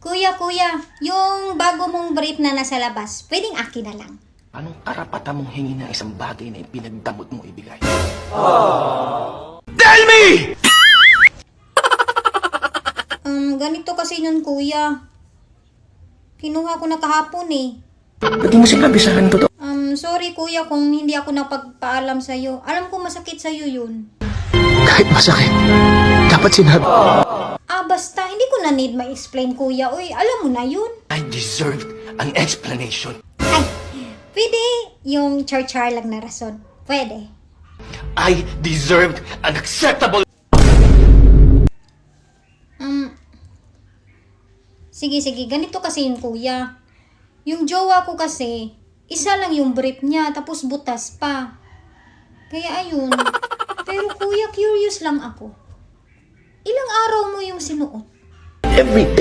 Kuya, yung bago mong brief na nasa labas, pwedeng akin na lang. Anong karapatan mong hingin ng isang bagay na ipinagdamot mong ibigay? Tell me! Ganito kasi yun, kuya. Kinuha ko na kahapon eh. Ba't di mo sinabi sa akin to? Sorry kuya kung hindi ako napagpaalam sa'yo. Alam ko masakit sa'yo yun. Kahit masakit, dapat sinabi. Basta, hindi ko na need ma-explain kuya. Uy, alam mo na yun. I deserved an explanation. Ay, pwede yung char-char lang na rason. Pwede. I deserved an acceptable... Sige, ganito kasi yun kuya. Yung jowa ko kasi, isa lang yung brief niya, tapos butas pa. Kaya ayun. Pero kuya, curious lang ako. Ilang araw mo yung sinuot? Every day.